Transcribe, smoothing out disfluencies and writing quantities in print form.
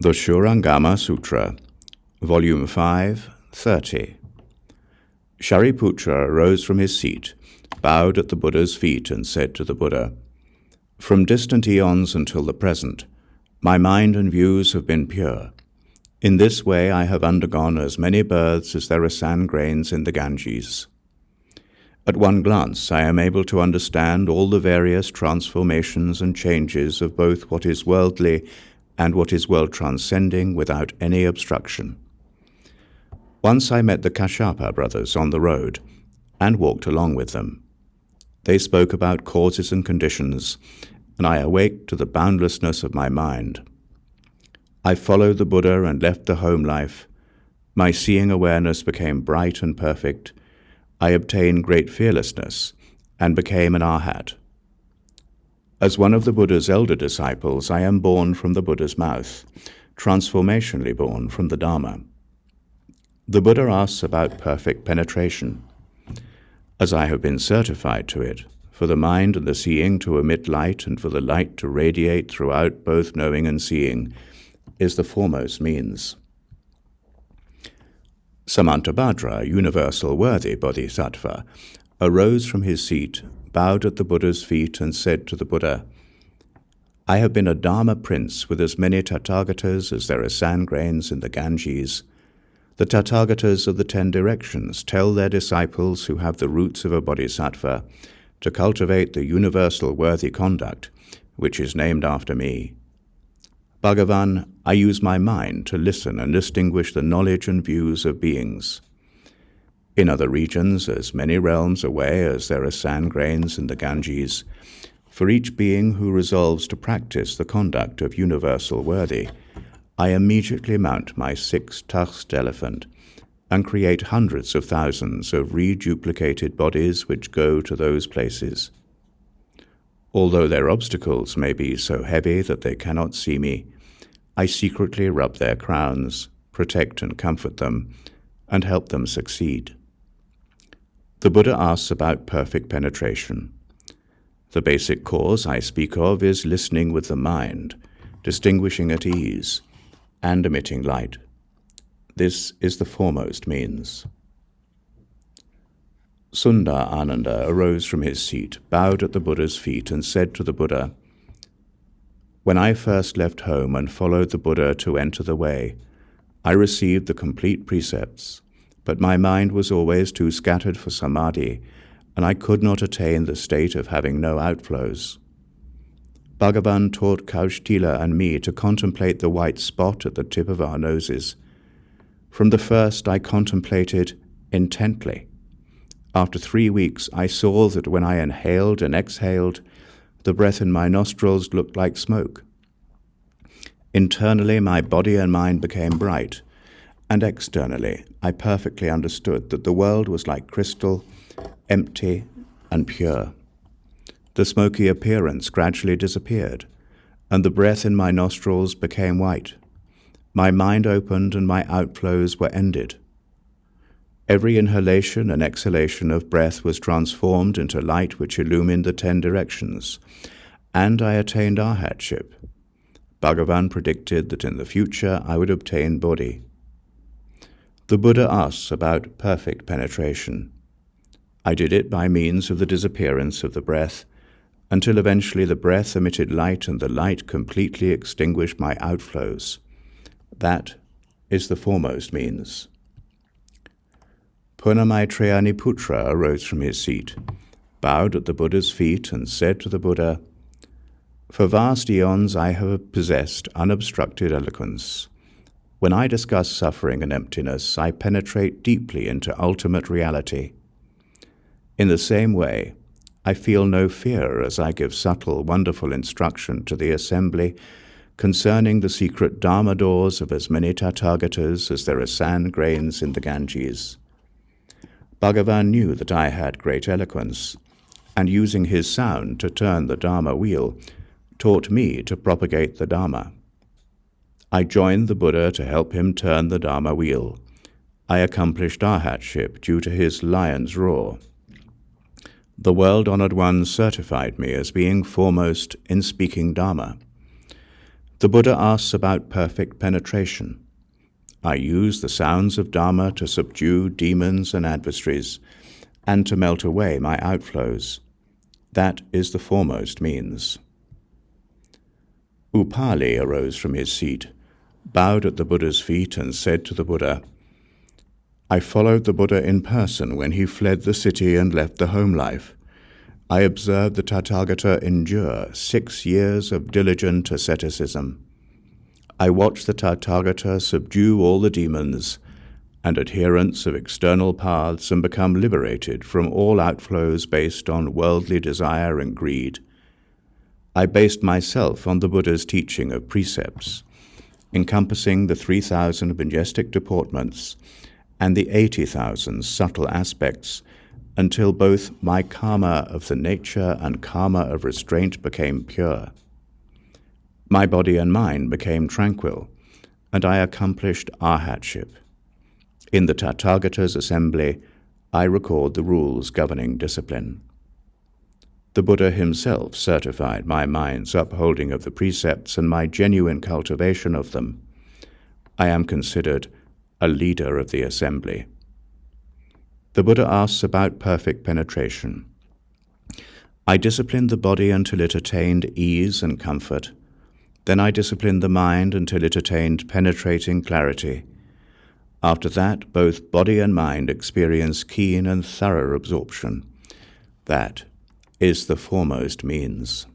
The Śūraṅgama Sutra, Volume 5, 30. Shariputra rose from his seat, bowed at the Buddha's feet, and said to the Buddha, "From distant eons until the present, my mind and views have been pure. In this way I have undergone as many births as there are sand grains in the Ganges. At one glance I am able to understand all the various transformations and changes of both what is worldly and what is world-transcending without any obstruction. Once I met the Kashyapa brothers on the road and walked along with them. They spoke about causes and conditions, and I awaked to the boundlessness of my mind. I followed the Buddha and left the home life. My seeing awareness became bright and perfect. I obtained great fearlessness and became an arhat. As one of the Buddha's elder disciples, I am born from the Buddha's mouth, transformationally born from the Dharma." The Buddha asks about perfect penetration. As I have been certified to it, for the mind and the seeing to emit light and for the light to radiate throughout both knowing and seeing, is the foremost means. Samantabhadra, universal worthy bodhisattva, arose from his seat, bowed at the Buddha's feet, and said to the Buddha, "I have been a Dharma prince with as many Tathagatas as there are sand grains in the Ganges. The Tathagatas of the 10 directions tell their disciples who have the roots of a bodhisattva to cultivate the universal worthy conduct, which is named after me. Bhagavan, I use my mind to listen and distinguish the knowledge and views of beings. In other regions, as many realms away as there are sand grains in the Ganges, for each being who resolves to practice the conduct of universal worthy, I immediately mount my 6-tusked elephant and create hundreds of thousands of reduplicated bodies which go to those places. Although their obstacles may be so heavy that they cannot see me, I secretly rub their crowns, protect and comfort them, and help them succeed." The Buddha asks about perfect penetration. The basic cause I speak of is listening with the mind, distinguishing at ease, and emitting light. This is the foremost means. Sundar Ananda arose from his seat, bowed at the Buddha's feet, and said to the Buddha, "When I first left home and followed the Buddha to enter the way, I received the complete precepts, but my mind was always too scattered for samadhi, and I could not attain the state of having no outflows. Bhagavan taught Kaustila and me to contemplate the white spot at the tip of our noses. From the first I contemplated intently. After 3 weeks I saw that when I inhaled and exhaled, the breath in my nostrils looked like smoke. Internally my body and mind became bright, and externally I perfectly understood that the world was like crystal, empty and pure. The smoky appearance gradually disappeared, and the breath in my nostrils became white. My mind opened and my outflows were ended. Every inhalation and exhalation of breath was transformed into light which illumined the 10 directions, and I attained arhatship. Bhagavan predicted that in the future I would obtain bodhi." The Buddha asks about perfect penetration. I did it by means of the disappearance of the breath, until eventually the breath emitted light and the light completely extinguished my outflows. That is the foremost means. Purnamaitrayaniputra arose from his seat, bowed at the Buddha's feet, and said to the Buddha, "For vast eons I have possessed unobstructed eloquence. When I discuss suffering and emptiness, I penetrate deeply into ultimate reality. In the same way, I feel no fear as I give subtle, wonderful instruction to the assembly concerning the secret Dharma doors of as many Tathagatas as there are sand grains in the Ganges. Bhagavan knew that I had great eloquence, and using his sound to turn the Dharma wheel, taught me to propagate the Dharma. I joined the Buddha to help him turn the Dharma wheel. I accomplished arhatship due to his lion's roar. The world-honored one certified me as being foremost in speaking Dharma. The Buddha asks about perfect penetration. I use the sounds of Dharma to subdue demons and adversaries, and to melt away my outflows. That is the foremost means. Upali arose from his seat, bowed at the Buddha's feet, and said to the Buddha, I followed the Buddha in person when he fled the city and left the home life. I observed the Tathagata endure 6 years of diligent asceticism. I watched the Tathagata subdue all the demons and adherents of external paths and become liberated from all outflows based on worldly desire and greed. I based myself on the Buddha's teaching of precepts, encompassing the 3,000 majestic deportments and the 80,000 subtle aspects, until both my karma of the nature and karma of restraint became pure. My body and mind became tranquil, and I accomplished arhatship. In the Tathagata's assembly, I record the rules governing discipline. The Buddha himself certified my mind's upholding of the precepts and my genuine cultivation of them. I am considered a leader of the assembly. The Buddha asks about perfect penetration. I disciplined the body until it attained ease and comfort. Then I disciplined the mind until it attained penetrating clarity. After that, both body and mind experience keen and thorough absorption. That is the foremost means.